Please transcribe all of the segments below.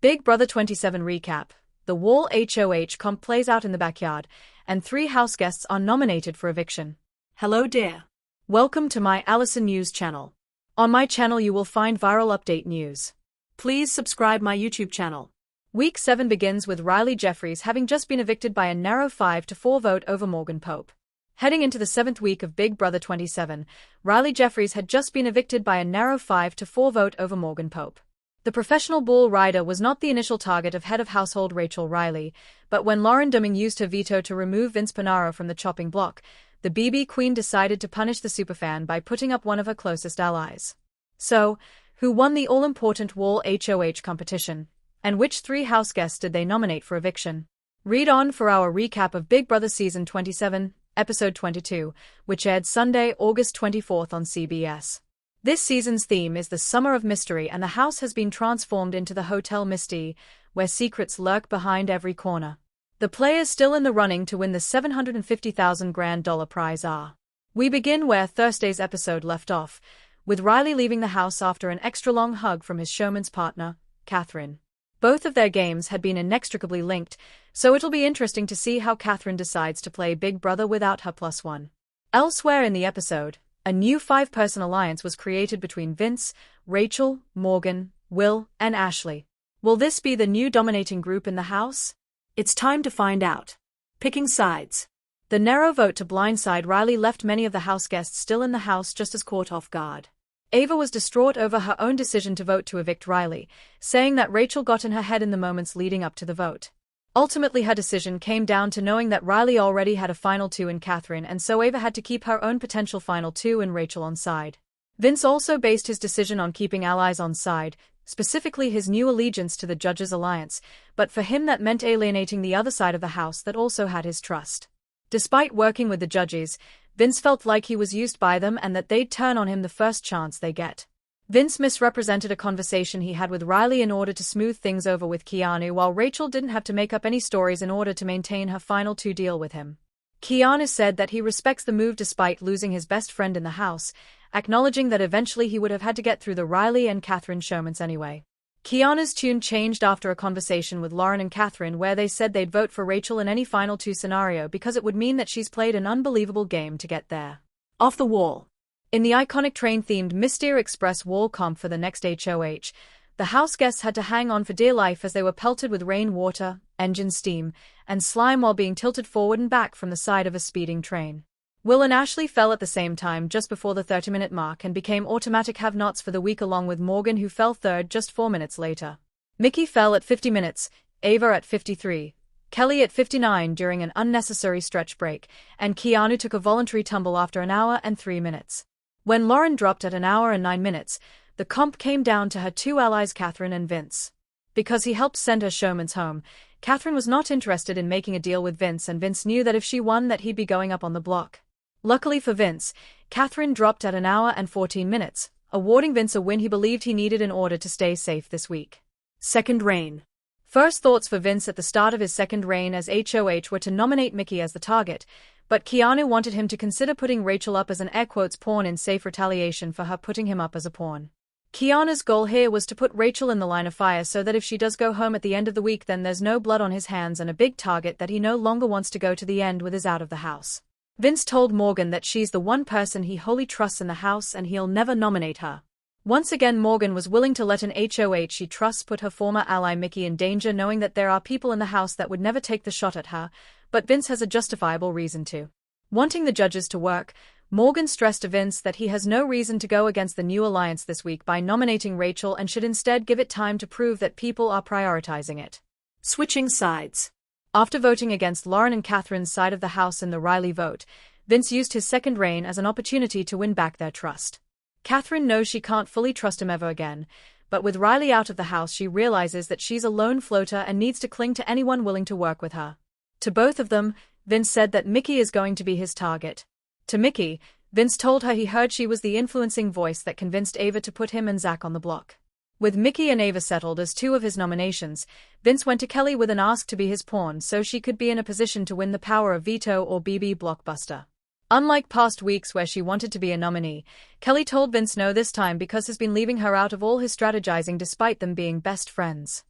Big Brother 27 recap. The Wall HOH comp plays out in the backyard, and 3 house guests are nominated for eviction. Hello dear. Welcome to my Allison News channel. On my channel you will find viral update news. Please subscribe my YouTube channel. Week 7 begins with Riley Jeffries having just been evicted by a narrow 5-4 vote over Morgan Pope. Heading into the 7th week of Big Brother 27, Riley Jeffries had just been evicted by a narrow 5-4 vote over Morgan Pope. The professional bull rider was not the initial target of head of household Rachel Riley, but when Lauren Dumming used her veto to remove Vince Pinaro from the chopping block, the BB Queen decided to punish the superfan by putting up one of her closest allies. So, who won the all-important Wall HOH competition? And which 3 house guests did they nominate for eviction? Read on for our recap of Big Brother Season 27, Episode 22, which aired Sunday, August 24th on CBS. This season's theme is the Summer of Mystery, and the house has been transformed into the Hotel Misty, where secrets lurk behind every corner. The players still in the running to win the $750,000 grand prize are. We begin where Thursday's episode left off, with Riley leaving the house after an extra-long hug from his showman's partner, Catherine. Both of their games had been inextricably linked, so it'll be interesting to see how Catherine decides to play Big Brother without her +1. Elsewhere in the episode, a new 5-person alliance was created between Vince, Rachel, Morgan, Will, and Ashley. Will this be the new dominating group in the house? It's time to find out. Picking sides. The narrow vote to blindside Riley left many of the house guests still in the house just as caught off guard. Ava was distraught over her own decision to vote to evict Riley, saying that Rachel got in her head in the moments leading up to the vote. Ultimately her decision came down to knowing that Riley already had a final 2 in Catherine, and so Ava had to keep her own potential final 2 in Rachel on side. Vince also based his decision on keeping allies on side, specifically his new allegiance to the Judges' Alliance, but for him that meant alienating the other side of the house that also had his trust. Despite working with the judges, Vince felt like he was used by them and that they'd turn on him the first chance they get. Vince misrepresented a conversation he had with Riley in order to smooth things over with Keanu, while Rachel didn't have to make up any stories in order to maintain her final 2 deal with him. Keanu said that he respects the move despite losing his best friend in the house, acknowledging that eventually he would have had to get through the Riley and Catherine showmans anyway. Keanu's tune changed after a conversation with Lauren and Catherine where they said they'd vote for Rachel in any final 2 scenario because it would mean that she's played an unbelievable game to get there. Off the wall. In the iconic train-themed Mystere Express wall comp for the next HOH, the house guests had to hang on for dear life as they were pelted with rain water, engine steam, and slime while being tilted forward and back from the side of a speeding train. Will and Ashley fell at the same time just before the 30-minute mark and became automatic have-nots for the week, along with Morgan, who fell third just 4 minutes later. Mickey fell at 50 minutes, Ava at 53, Kelly at 59 during an unnecessary stretch break, and Keanu took a voluntary tumble after an hour and 3 minutes. When Lauren dropped at an hour and 9 minutes, the comp came down to her 2 allies Catherine and Vince. Because he helped send her showmans home, Catherine was not interested in making a deal with Vince, and Vince knew that if she won that he'd be going up on the block. Luckily for Vince, Catherine dropped at an hour and 14 minutes, awarding Vince a win he believed he needed in order to stay safe this week. Second reign. First thoughts for Vince at the start of his second reign as HOH were to nominate Mickey as the target, but Keanu wanted him to consider putting Rachel up as an air quotes pawn in safe retaliation for her putting him up as a pawn. Keanu's goal here was to put Rachel in the line of fire so that if she does go home at the end of the week, then there's no blood on his hands and a big target that he no longer wants to go to the end with is out of the house. Vince told Morgan that she's the one person he wholly trusts in the house and he'll never nominate her. Once again Morgan was willing to let an HOH she trusts put her former ally Mickey in danger, knowing that there are people in the house that would never take the shot at her, but Vince has a justifiable reason to. Wanting the judges to work, Morgan stressed to Vince that he has no reason to go against the new alliance this week by nominating Rachel and should instead give it time to prove that people are prioritizing it. Switching sides. After voting against Lauren and Catherine's side of the house in the Riley vote, Vince used his second reign as an opportunity to win back their trust. Catherine knows she can't fully trust him ever again, but with Riley out of the house she realizes that she's a lone floater and needs to cling to anyone willing to work with her. To both of them, Vince said that Mickey is going to be his target. To Mickey, Vince told her he heard she was the influencing voice that convinced Ava to put him and Zach on the block. With Mickey and Ava settled as 2 of his nominations, Vince went to Kelly with an ask to be his pawn so she could be in a position to win the power of veto or BB blockbuster. Unlike past weeks where she wanted to be a nominee, Kelly told Vince no this time because he's been leaving her out of all his strategizing despite them being best friends.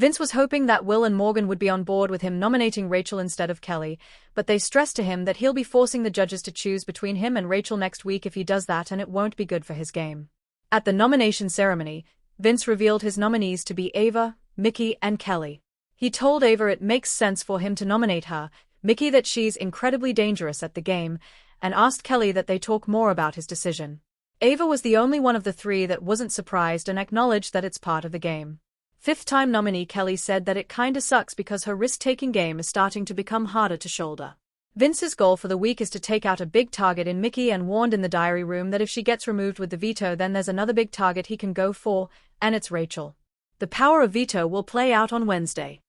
Vince was hoping that Will and Morgan would be on board with him nominating Rachel instead of Kelly, but they stressed to him that he'll be forcing the judges to choose between him and Rachel next week if he does that, and it won't be good for his game. At the nomination ceremony, Vince revealed his nominees to be Ava, Mickey, and Kelly. He told Ava it makes sense for him to nominate her, Mickey that she's incredibly dangerous at the game, and asked Kelly that they talk more about his decision. Ava was the only one of the three that wasn't surprised and acknowledged that it's part of the game. Fifth-time nominee Kelly said that it kinda sucks because her risk-taking game is starting to become harder to shoulder. Vince's goal for the week is to take out a big target in Mickey, and warned in the diary room that if she gets removed with the veto, then there's another big target he can go for, and it's Rachel. The power of veto will play out on Wednesday.